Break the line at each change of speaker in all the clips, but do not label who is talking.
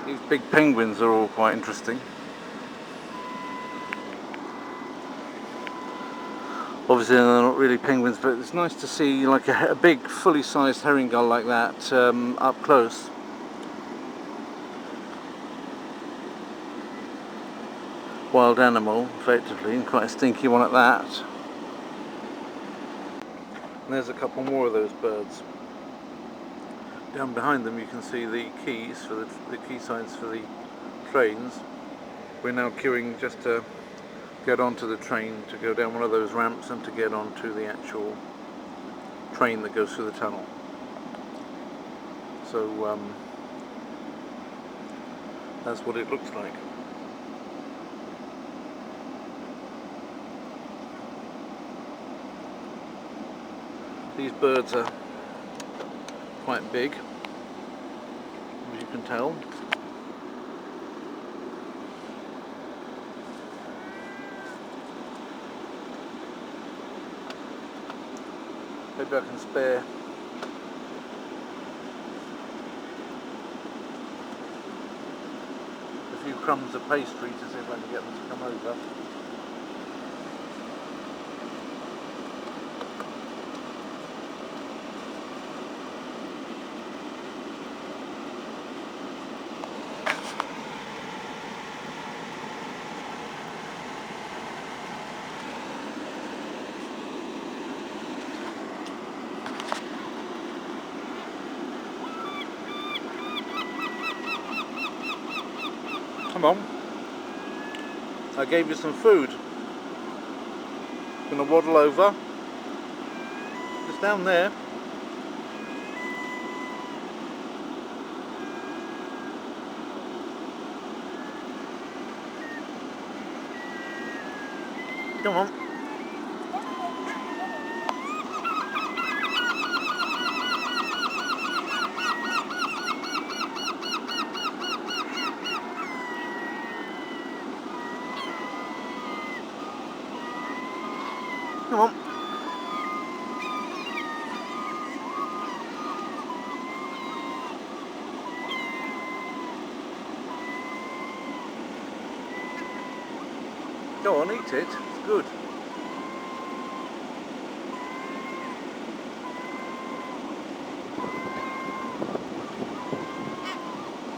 These big penguins are all quite interesting. Obviously they're not really penguins, but it's nice to see like a big fully sized herring gull like that up close. Wild animal, effectively, and quite a stinky one at that. And there's a couple more of those birds. Down behind them you can see the keys for the key signs for the trains. We're now queuing just to get onto the train, to go down one of those ramps and to get onto the actual train that goes through the tunnel. So that's what it looks like. These birds are quite big, as you can tell. Maybe I can spare a few crumbs of pastry to see if I can get them to come over. Come on. I gave you some food. Gonna waddle over. It's down there. Come on. Come on. Go on, eat it. It's good.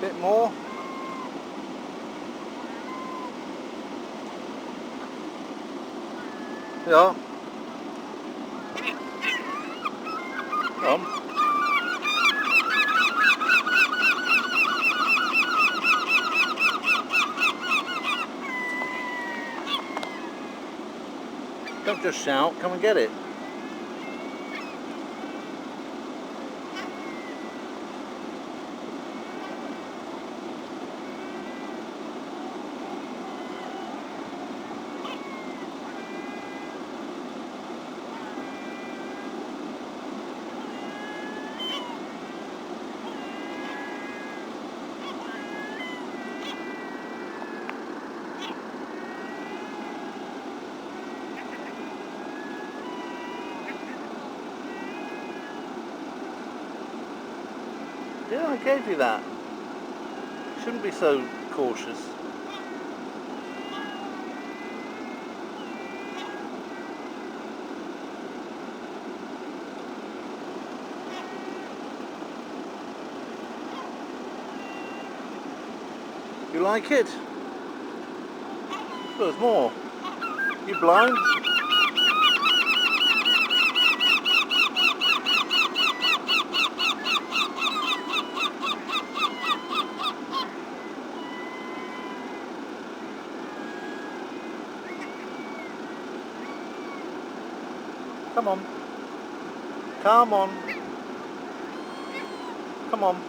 Bit more. Yeah. Come on. Don't just shout, come and get it. Yeah, I gave you that. Shouldn't be so cautious. You like it? There's more. You blind? Come on. Come on. Come on.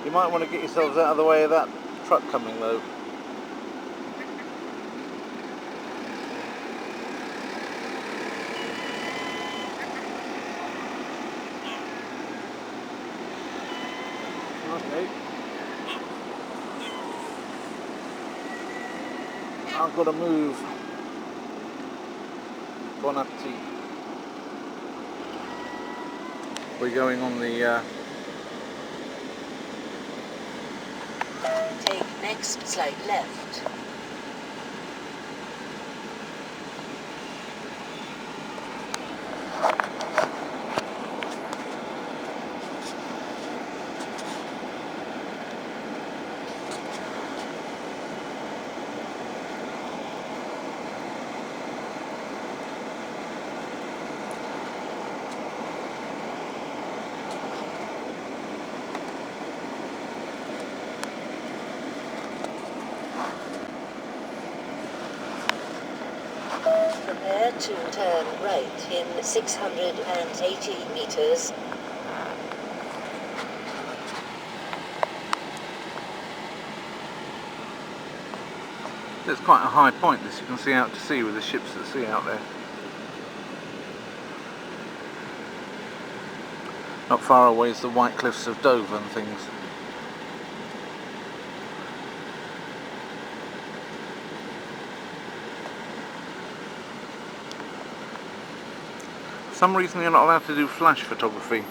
You might want to get yourselves out of the way of that truck coming though. Okay. I've got to move. Bon appetit. We're going on the
Take next slight left. Prepare to turn right in 680 meters.
It's quite a high point, this. You can see out to sea with the ships at sea out there. Not far away is the White Cliffs of Dover and things. For some reason you're not allowed to do flash photography.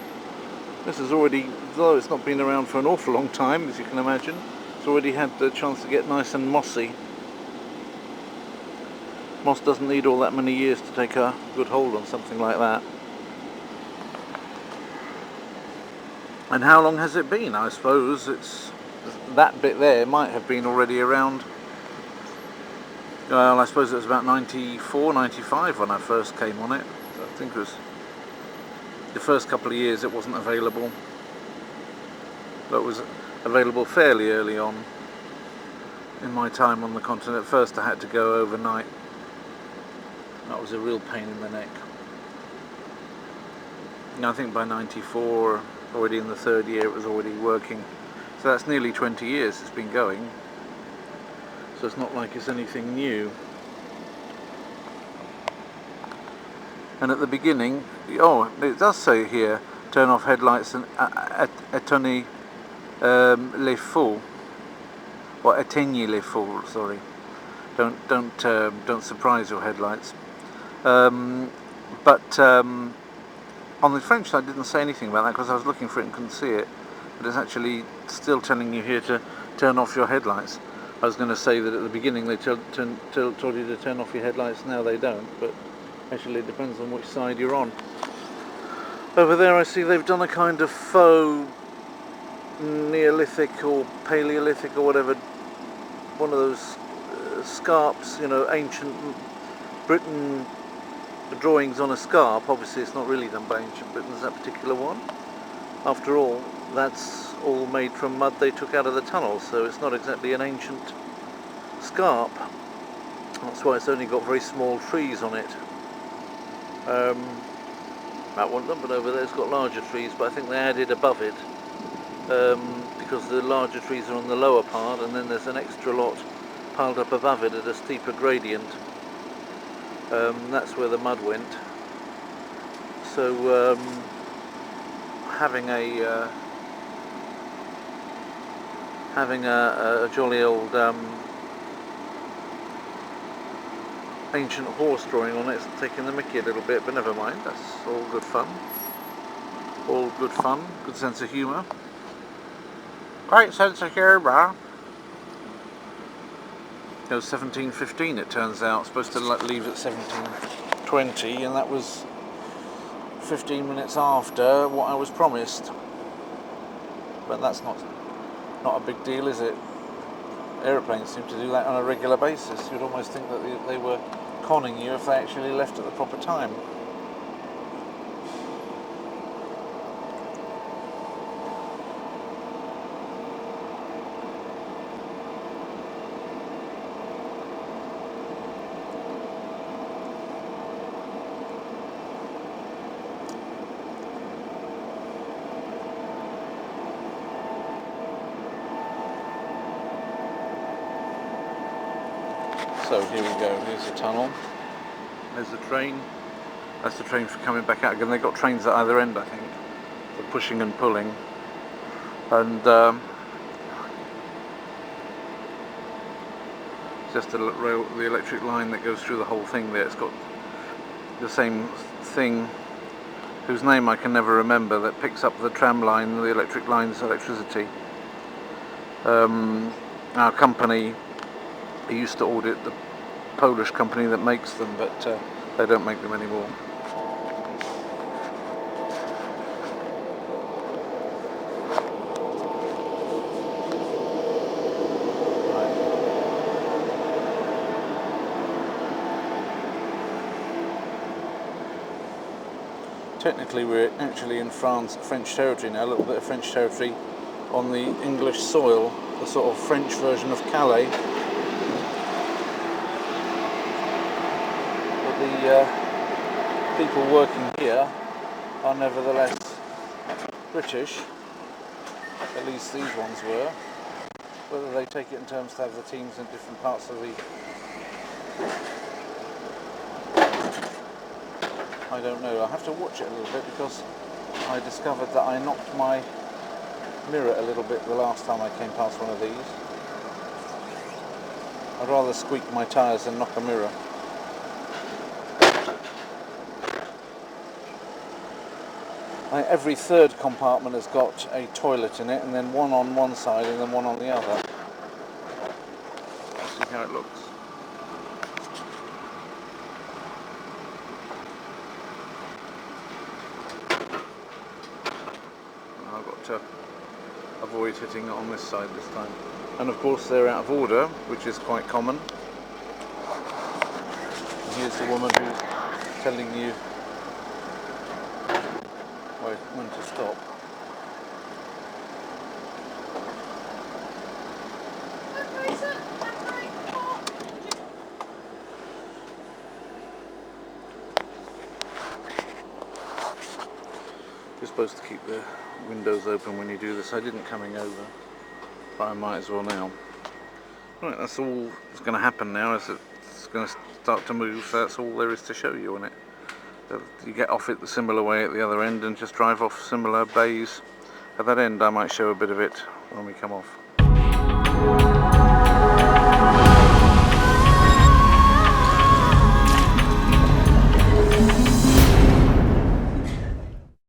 This has already, though it's not been around for an awful long time, as you can imagine, it's already had the chance to get nice and mossy. Moss doesn't need all that many years to take a good hold on something like that. And how long has it been? I suppose it's that bit there might have been already around. Well, I suppose it was about 94, 95 when I first came on it. So I think it was the first couple of years it wasn't available, but it was available fairly early on in my time on the continent. At first I had to go overnight. That was a real pain in the neck. And I think by 94, already in the third year, it was already working. So that's nearly 20 years it's been going. So it's not like it's anything new. And at the beginning, oh, it does say here, turn off headlights and éteignez les feux, or éteignez les feux. Sorry, don't surprise your headlights. But on the French side, it didn't say anything about that because I was looking for it and couldn't see it. But it's actually still telling you here to turn off your headlights. I was going to say that at the beginning they told you to turn off your headlights. Now they don't, but actually it depends on which side you're on. Over there I see they've done a kind of faux Neolithic or Paleolithic or whatever, one of those scarps, you know, ancient Britain drawings on a scarp. Obviously it's not really done by ancient Britain, that particular one. After all, that's all made from mud they took out of the tunnel, so it's not exactly an ancient scarp. That's why it's only got very small trees on it. That one, but over there's got larger trees, but I think they added above it because the larger trees are on the lower part, and then there's an extra lot piled up above it at a steeper gradient. That's where the mud went. So having a jolly old ancient horse drawing on it's taking the mickey a little bit, but never mind, that's all good fun. All good fun, good sense of humour. Great sense of humour. It was 17:15 it turns out, supposed to leave at 17:20, and that was 15 minutes after what I was promised. But that's not a big deal, is it? Aeroplanes seem to do that on a regular basis. You'd almost think that they were conning you if they actually left at the proper time. So here we go, here's the tunnel, there's the train, that's the train for coming back out again. They've got trains at either end I think, for pushing and pulling, and just the electric line that goes through the whole thing there. It's got the same thing whose name I can never remember, that picks up the tram line, the electric lines, electricity. Our company used to audit the Polish company that makes them, but they don't make them anymore. Technically we're actually in French territory now, a little bit of French territory on the English soil, the sort of French version of Calais. But the people working here are nevertheless British, at least these ones were. Whether they take it in terms to have the teams in different parts of the... I don't know. I have to watch it a little bit because I discovered that I knocked my mirror a little bit the last time I came past one of these. I'd rather squeak my tyres than knock a mirror. Every third compartment has got a toilet in it, and then one on one side and then one on the other. Let's see how it looks. I've got to avoid hitting it on this side this time. And of course they're out of order, which is quite common. And here's the woman who's telling you when to stop. You're supposed to keep the windows open when you do this. I didn't coming over, but I might as well now. Right, that's all that's going to happen now, is it's going to start to move, so that's all there is to show you on it. You get off it the similar way at the other end and just drive off similar bays at that end. I might show a bit of it when we come off.